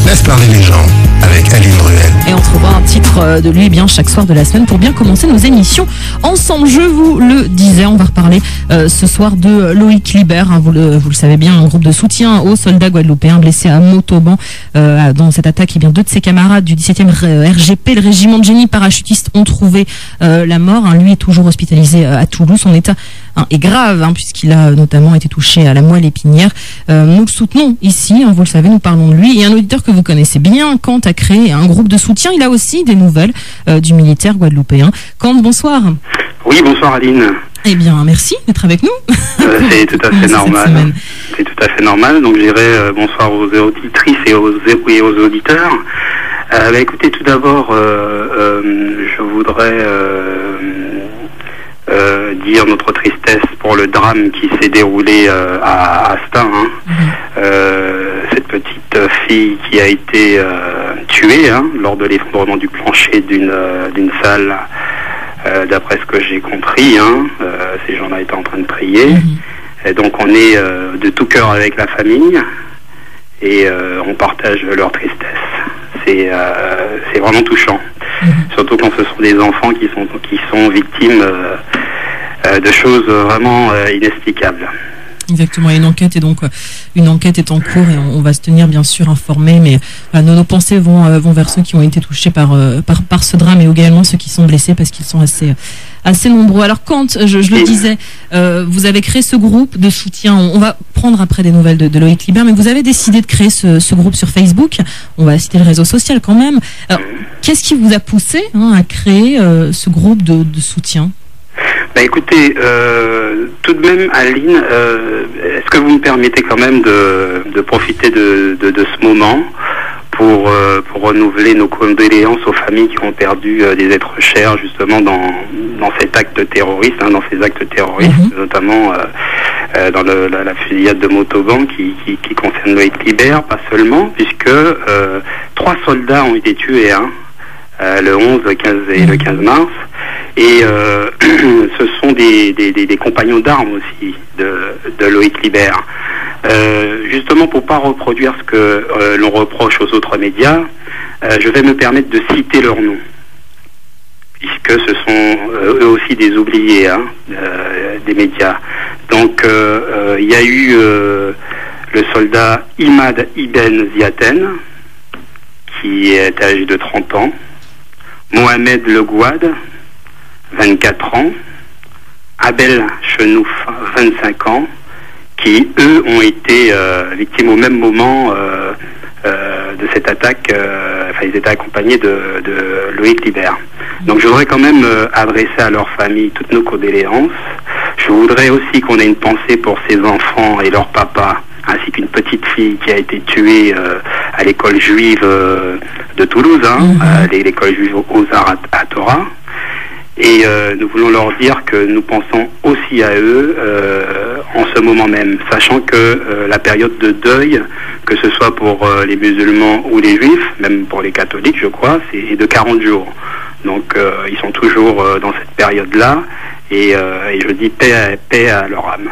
Laisse parler les gens avec Aline Ruel. Et on trouvera un titre de lui bien chaque soir de la semaine pour bien commencer nos émissions ensemble. Je vous le disais, on va reparler ce soir de Loïc Liber, hein, vous le savez bien, un groupe de soutien aux soldats guadeloupéens blessés à Montauban. Dans cette attaque, eh bien, 2 de ses camarades du 17e RGP, le régiment de génie parachutiste, ont trouvé la mort. Hein. Lui est toujours hospitalisé à Toulouse. Son état est grave, hein, puisqu'il a notamment été touché à la moelle épinière. Nous le soutenons ici, hein, vous le savez, nous parlons de lui. Et un auditeur que vous connaissez bien, Kant, a créé un groupe de soutien. Il a aussi des nouvelles du militaire guadeloupéen. Kant, bonsoir. Oui, bonsoir Aline. Eh bien, merci d'être avec nous. C'est tout à fait normal. C'est tout à fait normal. Donc, je dirais bonsoir aux auditrices et aux auditeurs. Écoutez, tout d'abord, je voudrais dire notre tristesse pour le drame qui s'est déroulé à Astin. Hein. Cette petite fille qui a été tuée lors de l'effondrement du plancher d'une salle. D'après ce que j'ai compris, ces gens-là étaient en train de prier. Et donc on est de tout cœur avec la famille et on partage leur tristesse. C'est vraiment touchant. Surtout quand ce sont des enfants qui sont victimes de choses vraiment inexplicables. Exactement, une enquête est en cours et on va se tenir bien sûr informé, mais nos pensées vont vers ceux qui ont été touchés par ce drame et également ceux qui sont blessés parce qu'ils sont assez nombreux. Alors quand je le disais, vous avez créé ce groupe de soutien, on va prendre après des nouvelles de Loïc Liber, mais vous avez décidé de créer ce groupe sur Facebook, on va citer le réseau social quand même. Alors, qu'est-ce qui vous a poussé à créer ce groupe de soutien ? Écoutez, tout de même, Aline, est-ce que vous me permettez quand même de profiter de ce moment pour renouveler nos condoléances aux familles qui ont perdu des êtres chers justement dans cet acte terroriste, dans ces actes terroristes, notamment dans la fusillade de Montauban qui concerne Loïc Liber, pas seulement, puisque 3 soldats ont été tués, le 11, le 15 et le 15 mars. Et ce sont des compagnons d'armes aussi de Loïc Liber. Justement pour pas reproduire ce que l'on reproche aux autres médias, je vais me permettre de citer leurs noms, puisque ce sont eux aussi des oubliés des médias. Donc il y a eu le soldat Imad Ibn Ziaten, qui est âgé de 30 ans, Mohamed Le Gouad, 24 ans, Abel Chenouf, 25 ans, qui, eux, ont été victimes au même moment de cette attaque. Ils étaient accompagnés de Loïc Liber. Donc je voudrais quand même adresser à leur famille toutes nos condoléances. Je voudrais aussi qu'on ait une pensée pour ces enfants et leur papa, ainsi qu'une petite fille qui a été tuée à l'école juive de Toulouse, l'école juive aux Arts à Torah. Et nous voulons leur dire que nous pensons aussi à eux en ce moment même, sachant que la période de deuil, que ce soit pour les musulmans ou les juifs, même pour les catholiques je crois, c'est de 40 jours. Donc ils sont toujours dans cette période-là et je dis paix à leur âme.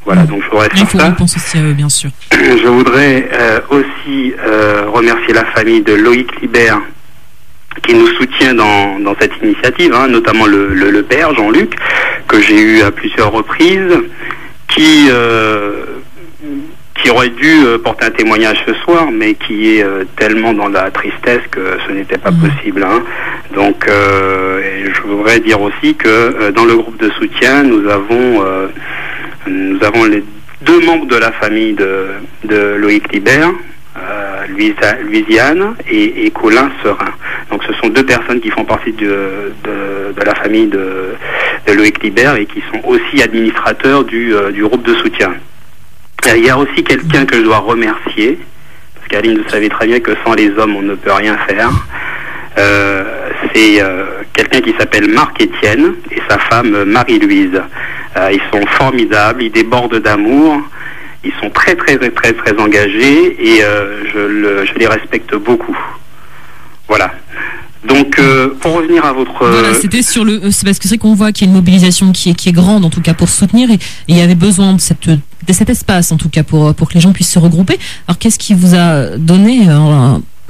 Voilà, donc je voudrais faire ça. On pense aussi à eux, bien sûr. Je voudrais aussi remercier la famille de Loïc Liber qui nous soutient dans cette initiative, notamment le père Jean-Luc, que j'ai eu à plusieurs reprises, qui aurait dû porter un témoignage ce soir, mais qui est tellement dans la tristesse que ce n'était pas possible. Donc, je voudrais dire aussi que dans le groupe de soutien, nous avons les 2 membres de la famille de Loïc Liber, Louisiane et Colin Serin. Donc ce sont 2 personnes qui font partie de la famille de Loïc Liber et qui sont aussi administrateurs du groupe de soutien. Il y a aussi quelqu'un que je dois remercier, parce qu'Aline, vous savez très bien que sans les hommes on ne peut rien faire. C'est quelqu'un qui s'appelle Marc Étienne et sa femme Marie-Louise. Ils sont formidables, ils débordent d'amour. Ils sont très très très très très engagés et je les respecte beaucoup. Voilà. Donc pour revenir à votre... Voilà, c'était sur c'est parce que c'est qu'on voit qu'il y a une mobilisation qui est grande en tout cas pour soutenir et il y avait besoin de cet espace en tout cas pour que les gens puissent se regrouper. Alors qu'est-ce qui vous a donné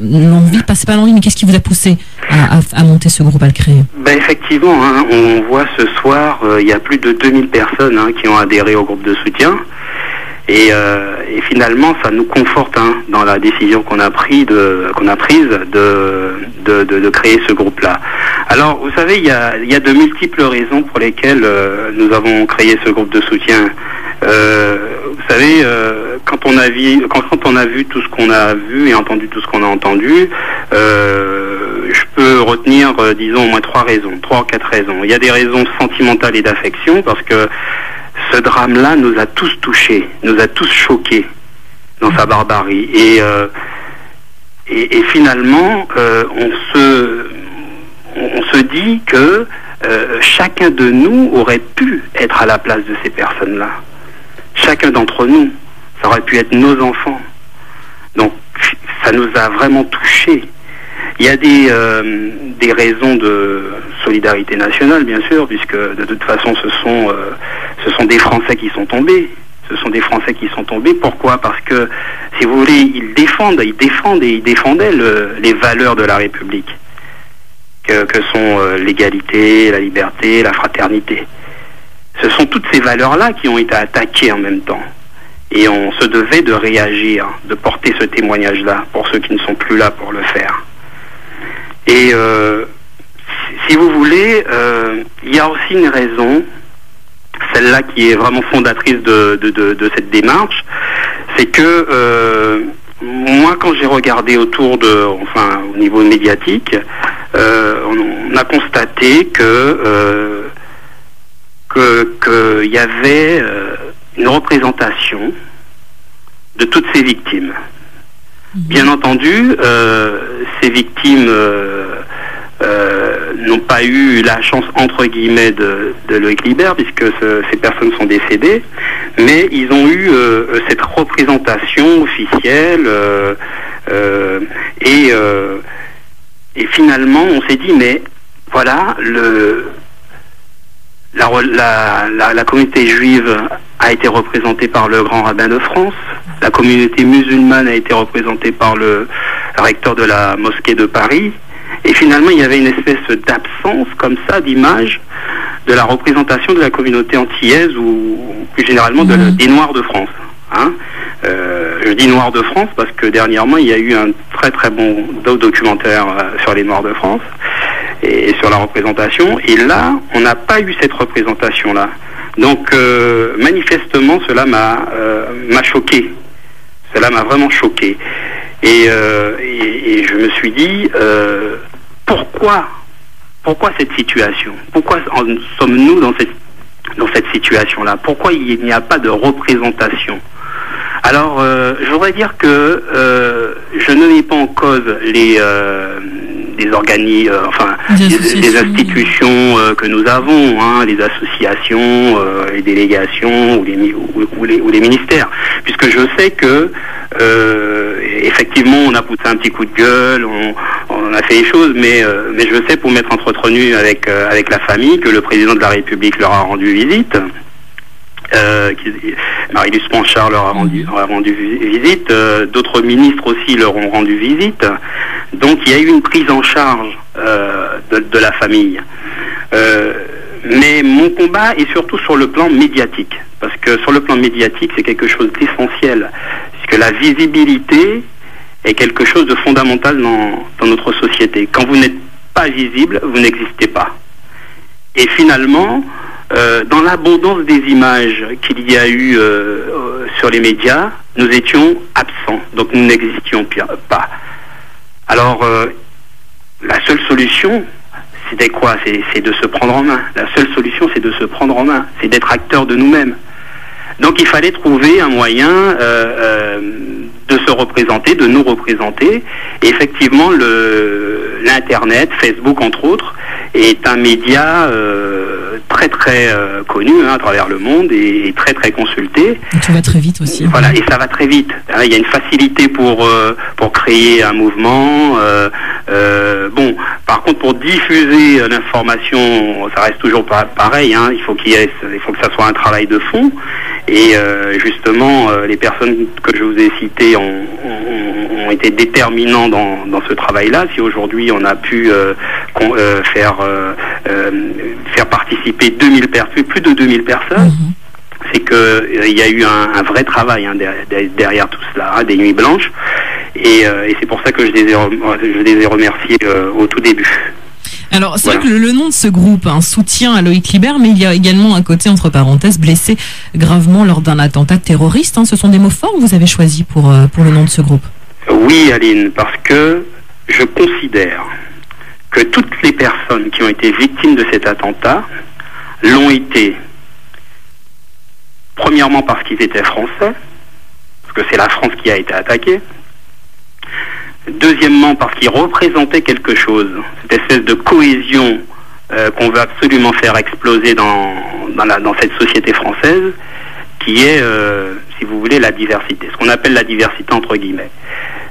l'envie, c'est pas l'envie, mais qu'est-ce qui vous a poussé à monter ce groupe, à le créer? Ben effectivement, hein, on voit ce soir, il y a plus de 2000 personnes qui ont adhéré au groupe de soutien. Et finalement, ça nous conforte dans la décision qu'on a prise de créer ce groupe-là. Alors, vous savez, il y a de multiples raisons pour lesquelles nous avons créé ce groupe de soutien. Vous savez, quand on a vu tout ce qu'on a vu et entendu tout ce qu'on a entendu, je peux retenir, disons, au moins 3 ou 4 raisons. Il y a des raisons sentimentales et d'affection, parce que ce drame-là nous a tous touchés, nous a tous choqués dans sa barbarie. Et finalement, on se dit que chacun de nous aurait pu être à la place de ces personnes-là. Chacun d'entre nous, ça aurait pu être nos enfants. Donc, ça nous a vraiment touchés. Il y a des raisons de solidarité nationale, bien sûr, puisque de toute façon, ce sont des Français qui sont tombés. Ce sont des Français qui sont tombés. Pourquoi? Parce que, si vous voulez, ils défendaient les valeurs de la République, que sont l'égalité, la liberté, la fraternité. Ce sont toutes ces valeurs-là qui ont été attaquées en même temps. Et on se devait de réagir, de porter ce témoignage-là pour ceux qui ne sont plus là pour le faire. Et si vous voulez, il y a aussi une raison, celle-là qui est vraiment fondatrice de cette démarche, c'est que moi, quand j'ai regardé au niveau médiatique, on a constaté qu'il y avait une représentation de toutes ces victimes. Bien entendu, ces victimes n'ont pas eu la chance, entre guillemets, de Loïc Liber, puisque ces personnes sont décédées, mais ils ont eu cette représentation officielle, et finalement, on s'est dit, mais voilà, la communauté juive a été représentée par le grand rabbin de France, la communauté musulmane a été représentée par le recteur de la mosquée de Paris, et finalement il y avait une espèce d'absence comme ça d'image de la représentation de la communauté antillaise ou plus généralement des Noirs de France. Je dis Noirs de France parce que dernièrement il y a eu un très très bon documentaire sur les Noirs de France et sur la représentation, et là on n'a pas eu cette représentation là. Donc manifestement cela m'a choqué, cela m'a vraiment choqué, et je me suis dit pourquoi cette situation, pourquoi sommes-nous dans cette situation là, pourquoi il n'y a pas de représentation? Alors je voudrais dire que je ne mets pas en cause les institutions que nous avons, les associations, les délégations ou les ministères, puisque je sais que effectivement on a poussé un petit coup de gueule, on a fait les choses, mais je sais, pour m'être entretenu avec la famille, que le président de la République leur a rendu visite. Marie-Luce Panchard leur a rendu visite, d'autres ministres aussi leur ont rendu visite, donc il y a eu une prise en charge de la famille. Mais mon combat est surtout sur le plan médiatique, parce que sur le plan médiatique c'est quelque chose d'essentiel, puisque la visibilité est quelque chose de fondamental dans notre société. Quand vous n'êtes pas visible, vous n'existez pas. Et finalement, dans l'abondance des images qu'il y a eu sur les médias, nous étions absents, donc nous n'existions pas. Alors, la seule solution, c'était quoi? C'est de se prendre en main. La seule solution, c'est de se prendre en main, c'est d'être acteur de nous-mêmes. Donc il fallait trouver un moyen de se représenter, de nous représenter. Et effectivement, l'Internet, Facebook entre autres, est un média très très connu à travers le monde et très très consulté. Et tout va très vite aussi. Voilà, et ça va très vite. Il y a une facilité pour créer un mouvement. Bon, par contre, pour diffuser l'information, ça reste toujours pas pareil. Il faut que ça soit un travail de fond. Et justement, les personnes que je vous ai citées ont été déterminants dans ce travail-là. Si aujourd'hui on a pu faire participer plus de 2000 personnes, c'est que il y a eu un vrai travail derrière tout cela, des nuits blanches, et c'est pour ça que je les ai remerciés au tout début. Alors, c'est vrai que le nom de ce groupe, soutien à Loïc Liber, mais il y a également un côté, entre parenthèses, blessé gravement lors d'un attentat terroriste. Ce sont des mots forts que vous avez choisis pour le nom de ce groupe. Oui, Aline, parce que je considère que toutes les personnes qui ont été victimes de cet attentat l'ont été, premièrement parce qu'ils étaient français, parce que c'est la France qui a été attaquée. Deuxièmement, parce qu'ils représentaient quelque chose, cette espèce de cohésion qu'on veut absolument faire exploser dans cette société française, qui est, si vous voulez, la diversité, ce qu'on appelle la diversité entre guillemets.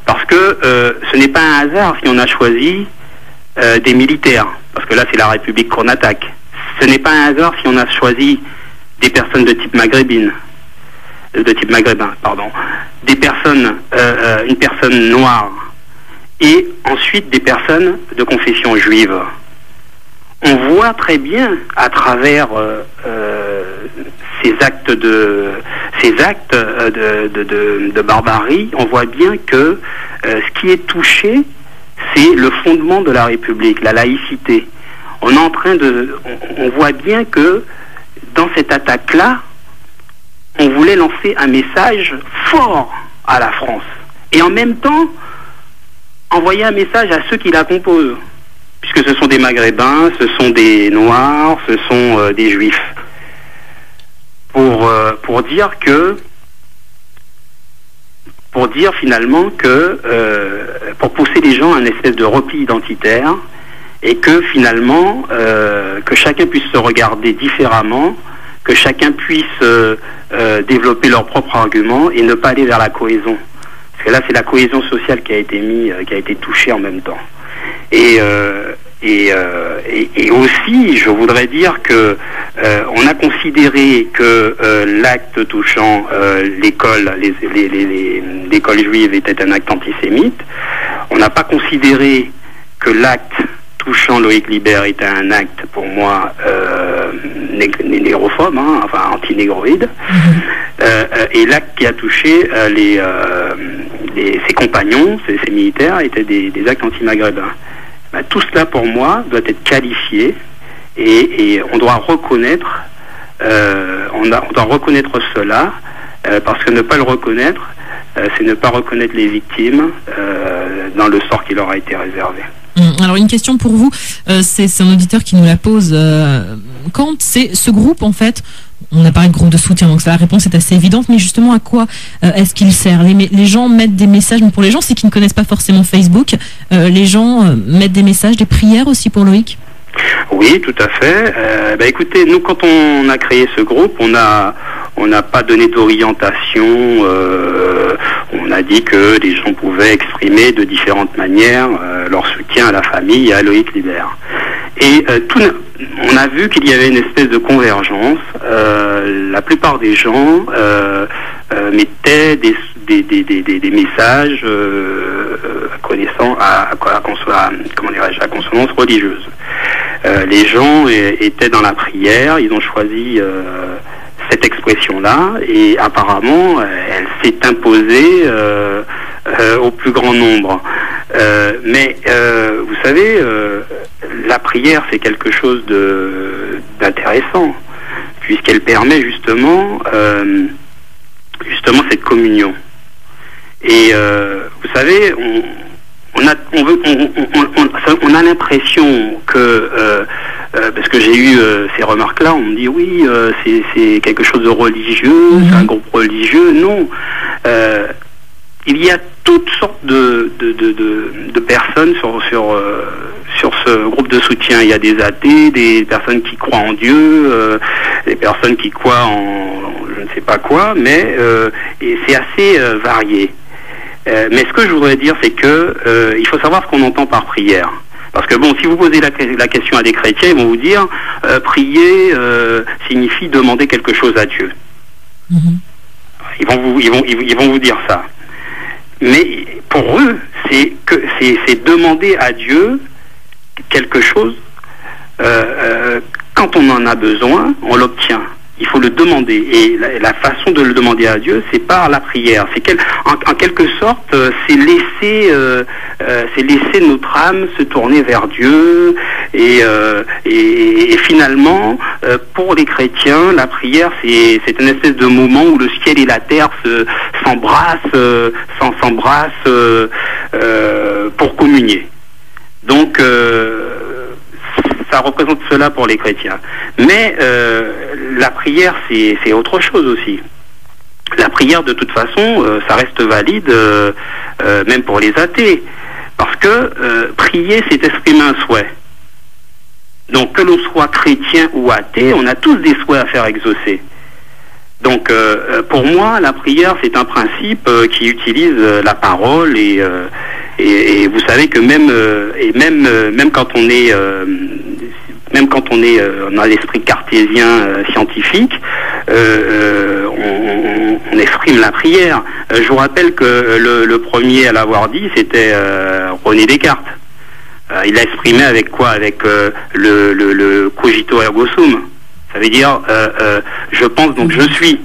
Parce que ce n'est pas un hasard si on a choisi des militaires, parce que là c'est la République qu'on attaque. Ce n'est pas un hasard si on a choisi des personnes de type maghrébin, des personnes, une personne noire, et ensuite des personnes de confession juive. On voit très bien à travers ces actes de barbarie, on voit bien que ce qui est touché, c'est le fondement de la République, la laïcité. On voit bien que dans cette attaque-là, on voulait lancer un message fort à la France. Et en même temps, envoyer un message à ceux qui la composent. Puisque ce sont des Maghrébins, ce sont des Noirs, ce sont des Juifs. Pour dire finalement que, pour pousser les gens à une espèce de repli identitaire, et que finalement, que chacun puisse se regarder différemment, que chacun puisse développer leurs propres arguments et ne pas aller vers la cohésion. Parce que là, c'est la cohésion sociale qui a été touchée en même temps. Et aussi, je voudrais dire que on a considéré que l'acte touchant l'école juive était un acte antisémite. On n'a pas considéré que l'acte touchant Loïc Liber était un acte, pour moi, négrophobe, enfin anti-négroïde. Et l'acte qui a touché ses compagnons, ses militaires, étaient des actes anti-maghrébins. Tout cela, pour moi, doit être qualifié et on doit reconnaître, cela, parce que ne pas le reconnaître, c'est ne pas reconnaître les victimes dans le sort qui leur a été réservé. Alors une question pour vous, c'est un auditeur qui nous la pose. Quand c'est ce groupe, en fait, on a parlé de groupe de soutien, donc la réponse est assez évidente, mais justement à quoi est-ce qu'il sert? Les gens mettent des messages, mais pour les gens, c'est qu'ils ne connaissent pas forcément Facebook, les gens mettent des messages, des prières aussi pour Loïc? Oui, tout à fait. Écoutez, nous, quand on a créé ce groupe, on n'a pas donné d'orientation. On a dit que les gens pouvaient exprimer de différentes manières leur soutien à la famille et à Loïc Liber. Et on a vu qu'il y avait une espèce de convergence. La plupart des gens mettaient des messages à consonance religieuse. Les gens étaient dans la prière, ils ont choisi cette expression-là, et apparemment, elle s'est imposée au plus grand nombre. Mais vous savez, la prière, c'est quelque chose d'intéressant, puisqu'elle permet justement cette communion. Et vous savez, on a l'impression que parce que j'ai eu ces remarques-là, on me dit oui, c'est quelque chose de religieux, c'est un groupe religieux. Non, il y a toutes sortes de personnes sur ce groupe de soutien. Il y a des athées, des personnes qui croient en Dieu, des personnes qui croient en je ne sais pas quoi, mais et c'est assez varié. Mais ce que je voudrais dire, c'est que il faut savoir ce qu'on entend par prière. Parce que bon, si vous posez la question à des chrétiens, ils vont vous dire prier signifie demander quelque chose à Dieu. Ils vont vous dire ça. Mais pour eux, c'est demander à Dieu quelque chose. Quand on en a besoin, on l'obtient. Il faut le demander. Et la façon de le demander à Dieu, c'est par la prière. En quelque sorte, c'est laisser notre âme se tourner vers Dieu. Et finalement, pour les chrétiens, la prière, c'est une espèce de moment où le ciel et la terre s'embrassent pour communier. Donc, ça représente cela pour les chrétiens. Mais la prière, c'est autre chose aussi. La prière, de toute façon, ça reste valide, même pour les athées. Parce que prier, c'est exprimer un souhait. Donc, que l'on soit chrétien ou athée, on a tous des souhaits à faire exaucer. Donc, pour moi, la prière, c'est un principe qui utilise la parole et vous savez que même quand on est on a l'esprit cartésien scientifique, on exprime la prière. Je vous rappelle que le premier à l'avoir dit, c'était René Descartes. Il l'a exprimé avec quoi? Avec le cogito ergo sum. Ça veut dire je pense donc je suis.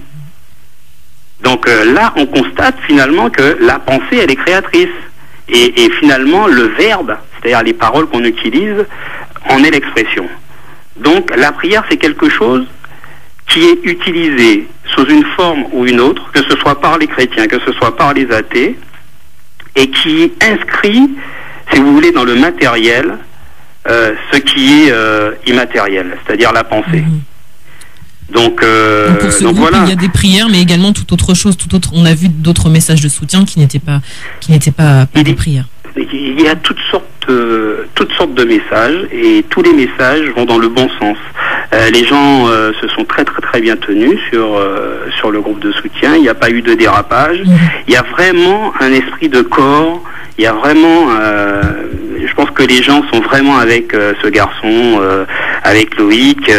Donc là, on constate finalement que la pensée, elle est créatrice. Et finalement, le verbe, c'est-à-dire les paroles qu'on utilise, en est l'expression. Donc la prière, c'est quelque chose qui est utilisé sous une forme ou une autre, que ce soit par les chrétiens, que ce soit par les athées, et qui inscrit, si vous voulez, dans le matériel, ce qui est immatériel, c'est-à-dire la pensée. Donc pour ce donc groupe, voilà. il y a des prières, mais également toute autre chose, on a vu d'autres messages de soutien qui n'étaient pas des prières. Il y a toutes sortes de messages, et tous les messages vont dans le bon sens. Les gens se sont très très très bien tenus sur le groupe de soutien. Il n'y a pas eu de dérapage. Il y a vraiment un esprit de corps. Il y a vraiment, je pense que les gens sont vraiment avec ce garçon, avec Loïc,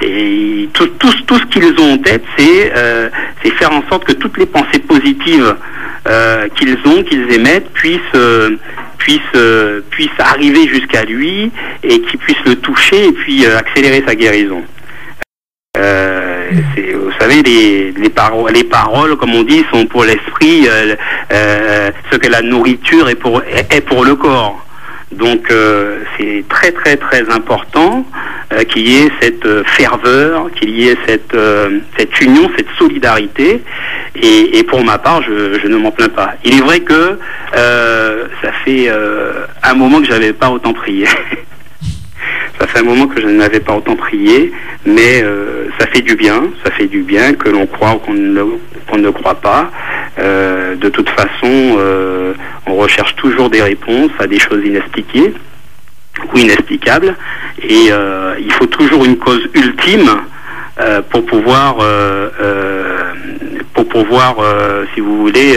et tout ce qu'ils ont en tête, c'est faire en sorte que toutes les pensées positives qu'ils émettent puissent arriver jusqu'à lui, et qu'ils puissent le toucher et puis accélérer sa guérison. Vous savez, les paroles, comme on dit, sont pour l'esprit ce que la nourriture est pour le corps. Donc c'est très très très important qu'il y ait cette ferveur, qu'il y ait cette union, cette solidarité, et pour ma part, je ne m'en plains pas. Il est vrai que ça fait un moment que j'avais pas autant prié. Ça fait un moment que je n'avais pas autant prié, mais ça fait du bien que l'on croit ou qu'on ne croit pas. De toute façon, on recherche toujours des réponses à des choses inexpliquées ou inexplicables, et il faut toujours une cause ultime pour pouvoir, si vous voulez,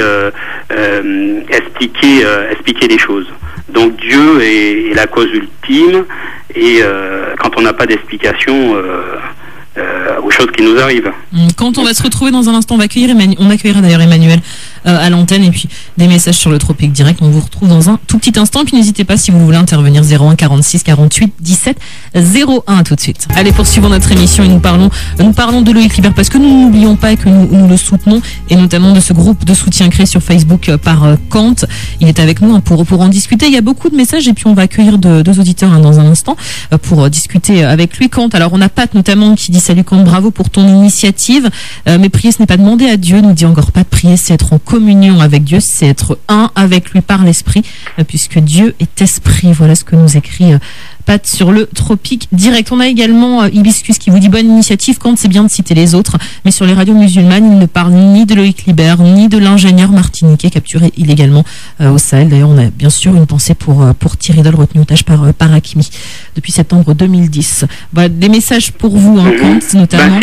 expliquer les choses. Donc Dieu est la cause ultime, et quand on n'a pas d'explication aux choses qui nous arrivent. Quand on va se retrouver dans un instant, on accueillera d'ailleurs Emmanuel à l'antenne, et puis des messages sur le Tropique Direct. On vous retrouve dans un tout petit instant, puis n'hésitez pas si vous voulez intervenir, 01 46 48 17 01 tout de suite. Allez, poursuivons notre émission, et nous parlons de Loïc Liber, parce que nous n'oublions pas que nous le soutenons, et notamment de ce groupe de soutien créé sur Facebook par Kant. Il est avec nous pour en discuter. Il y a beaucoup de messages, et puis on va accueillir deux auditeurs dans un instant pour discuter avec lui. Kant, alors on a Pat notamment qui dit: salut Kant, bravo pour ton initiative, mais prier, ce n'est pas demander à Dieu, nous dit encore Pat. Prier, c'est être en communion avec Dieu, c'est être un avec lui par l'esprit, puisque Dieu est esprit. Voilà ce que nous écrit Pat sur le Tropique Direct. On a également Hibiscus qui vous dit: bonne initiative Kant, c'est bien de citer les autres, mais sur les radios musulmanes, il ne parle ni de Loïc Liber, ni de l'ingénieur martiniquais capturé illégalement au Sahel. D'ailleurs, on a bien sûr une pensée pour Thierry Doll, retenu otage par Hakimi depuis septembre 2010. Voilà, des messages pour vous, Kant, notamment.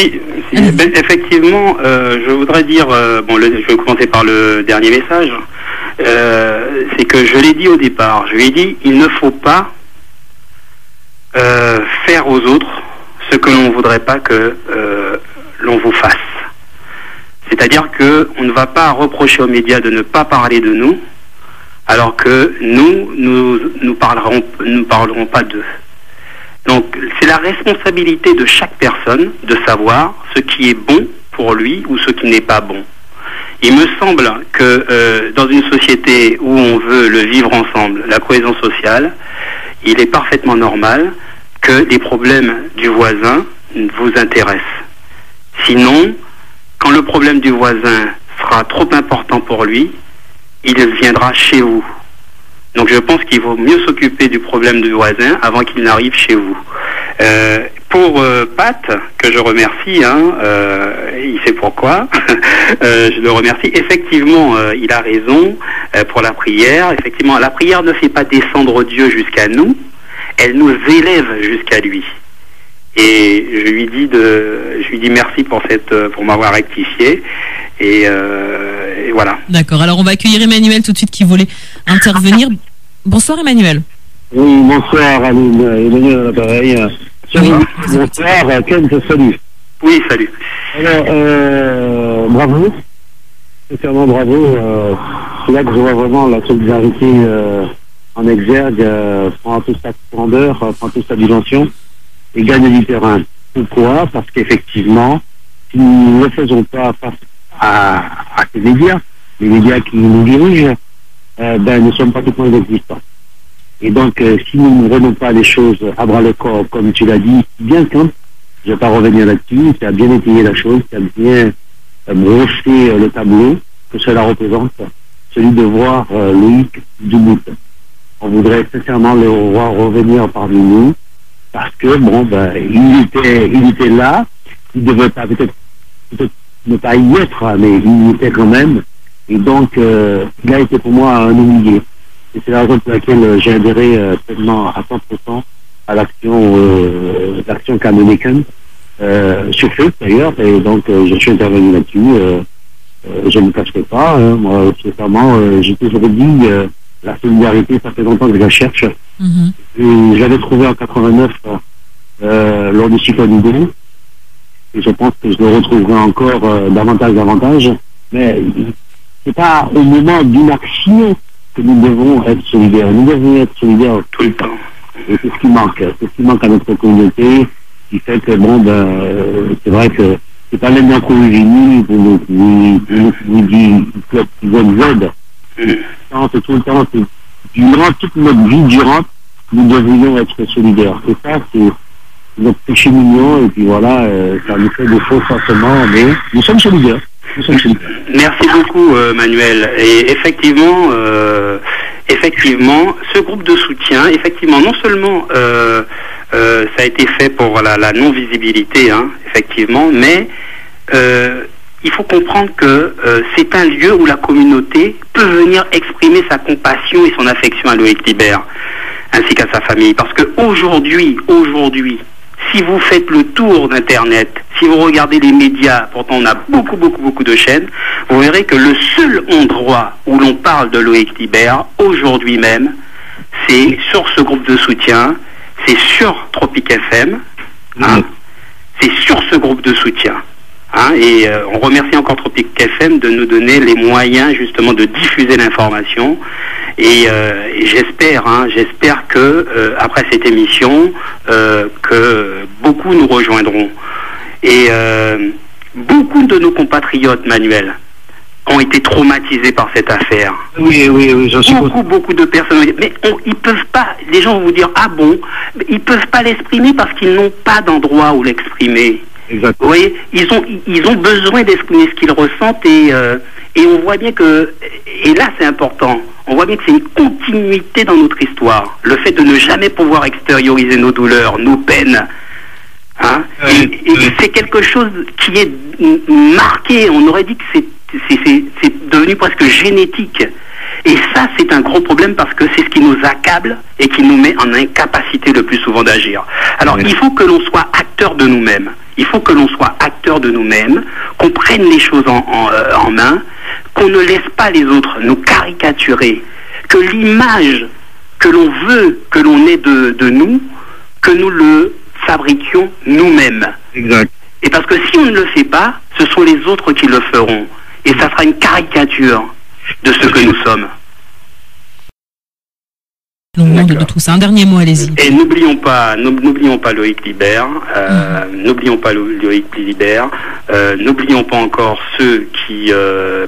Effectivement, je voudrais dire, je vais commencer par le dernier message. C'est que je l'ai dit au départ, je lui ai dit: il ne faut pas faire aux autres ce que l'on ne voudrait pas que l'on vous fasse. C'est-à-dire qu'on ne va pas reprocher aux médias de ne pas parler de nous, alors que nous parlerons pas d'eux. Donc, c'est la responsabilité de chaque personne de savoir ce qui est bon pour lui ou ce qui n'est pas bon. Il me semble que dans une société où on veut le vivre ensemble, la cohésion sociale, il est parfaitement normal que des problèmes du voisin vous intéressent. Sinon, quand le problème du voisin sera trop important pour lui, il viendra chez vous. Donc je pense qu'il vaut mieux s'occuper du problème du voisin avant qu'il n'arrive chez vous. Pour Pat, que je remercie, il sait pourquoi, je le remercie. Effectivement, il a raison pour la prière. Effectivement, la prière ne fait pas descendre Dieu jusqu'à nous, elle nous élève jusqu'à lui. Et je lui dis merci pour m'avoir rectifié. Et voilà. D'accord. Alors on va accueillir Emmanuel tout de suite qui voulait intervenir. Bonsoir Emmanuel. Oui, bonsoir Aline. Emmanuel à l'appareil. Oui. Bonsoir, Ken, te salue. Oui, salut. Alors, bravo. Sincèrement, bravo. C'est là que je vois vraiment la solidarité en exergue, prend toute sa grandeur, prend toute sa dimension et gagne du terrain. Pourquoi? Parce qu'effectivement, si nous ne le faisons pas face à ces médias, les médias qui nous dirigent, nous ne sommes pas tout le temps existants. Et donc, si nous ne prenons pas les choses à bras le corps, comme tu l'as dit, bien quand, je ne vais pas revenir là-dessus, tu as bien étayé la chose, tu as bien brossé le tableau que cela représente, celui de voir Loïc Dubout. On voudrait sincèrement le voir revenir parmi nous, parce que, il était là, il devait pas, peut-être ne pas y être, mais il y était quand même, et donc, il a été pour moi un oublié. Et c'est la raison pour laquelle j'ai adhéré pleinement à 100% à l'action qu'a menée Ken, sur Facebook d'ailleurs, et donc je suis intervenu là-dessus. Je ne me cacherai pas, moi, sincèrement, j'ai toujours dit, la solidarité, ça fait longtemps que je la cherche. Et j'avais trouvé en 89 lors du cyclone Hugo, et je pense que je le retrouverai encore davantage, mais c'est pas au moment d'une action que nous devons être solidaires. Nous devons être solidaires tout le temps. Et c'est ce qui manque. C'est ce qui manque à notre communauté, qui fait que, c'est vrai que c'est pas même qu'on est venu pour nous dire club Z. C'est tout le temps, c'est durant toute notre vie, nous devrions être solidaires. C'est ça, c'est notre péché mignon, et puis voilà, ça nous fait des faux forcément, mais nous sommes solidaires. Merci beaucoup Manuel. Et effectivement, ce groupe de soutien, effectivement, non seulement ça a été fait pour la non-visibilité, effectivement, mais il faut comprendre que c'est un lieu où la communauté peut venir exprimer sa compassion et son affection à Loïc Libert, ainsi qu'à sa famille. Parce que aujourd'hui, si vous faites le tour d'Internet, si vous regardez les médias, pourtant on a beaucoup de chaînes, vous verrez que le seul endroit où l'on parle de Loïc Libert, aujourd'hui même, c'est sur ce groupe de soutien, c'est sur Tropic FM, c'est sur ce groupe de soutien. Et on remercie encore Tropic FM de nous donner les moyens justement de diffuser l'information. Et j'espère que après cette émission, que beaucoup nous rejoindront. Et beaucoup de nos compatriotes, Manuel, ont été traumatisés par cette affaire. Oui, j'en suis beaucoup de personnes. Mais ils peuvent pas. Les gens vont vous dire ils peuvent pas l'exprimer parce qu'ils n'ont pas d'endroit où l'exprimer. Exactement. Vous voyez, ils ont besoin d'exprimer ce qu'ils ressentent et on voit bien que, et là c'est important, on voit bien que c'est une continuité dans notre histoire. Le fait de ne jamais pouvoir extérioriser nos douleurs, nos peines, et c'est quelque chose qui est marqué. On aurait dit que c'est devenu presque génétique. Et ça, c'est un gros problème parce que c'est ce qui nous accable et qui nous met en incapacité le plus souvent d'agir. Alors, il faut que l'on soit acteur de nous-mêmes. Il faut que l'on soit acteur de nous-mêmes, qu'on prenne les choses en main, qu'on ne laisse pas les autres nous caricaturer, que l'image que l'on veut que l'on ait de nous, que nous le fabriquions nous-mêmes. Exact. Et parce que si on ne le fait pas, ce sont les autres qui le feront. Et ça sera une caricature de ce que nous sommes. De tout ça. Un dernier mot, allez-y. Et n'oublions pas Loïc Liber, n'oublions pas Loïc Liber, n'oublions pas encore ceux qui,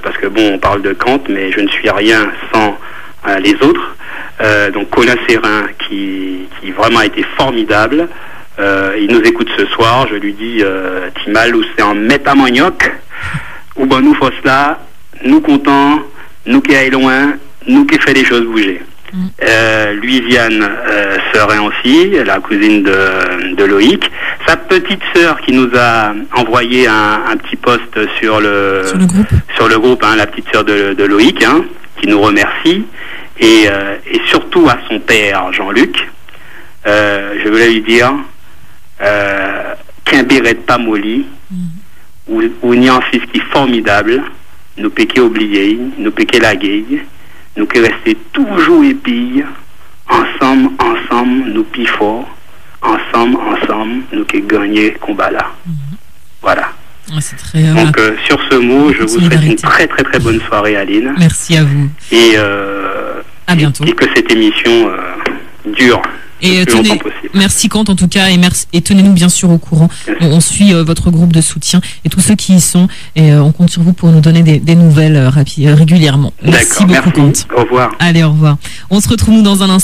parce que bon, on parle de Kant, mais je ne suis rien sans les autres. Donc Colin Serrin, qui vraiment a été formidable. Il nous écoute ce soir. Je lui dis, Timal, ou c'est en métamagnoc, ou ben nous faut cela, nous contents, nous qui aillons loin, nous qui fait les choses bouger. Louisiane Serin aussi, la cousine de Loïc. Sa petite sœur qui nous a envoyé un petit post sur le groupe, hein, la petite sœur de Loïc, hein, qui nous remercie. Et surtout à son père, Jean-Luc, je voulais lui dire qu'un béret pas molly, ou ni un fils qui est formidable, nous péquer oublié, nous péquer la gueille, nous qui rester toujours épilles, ensemble, nous pi fort, ensemble, nous qui gagner combat là. Voilà. C'est très, donc sur ce mot, je vous souhaite une très très très bonne soirée, Aline. Merci à vous. Et à bientôt. Et que cette émission dure. Et merci Kant en tout cas, et tenez-nous bien sûr au courant. On suit votre groupe de soutien et tous ceux qui y sont, et on compte sur vous pour nous donner des nouvelles régulièrement. Merci beaucoup, Kant. Au revoir. Allez, au revoir. On se retrouve nous dans un instant.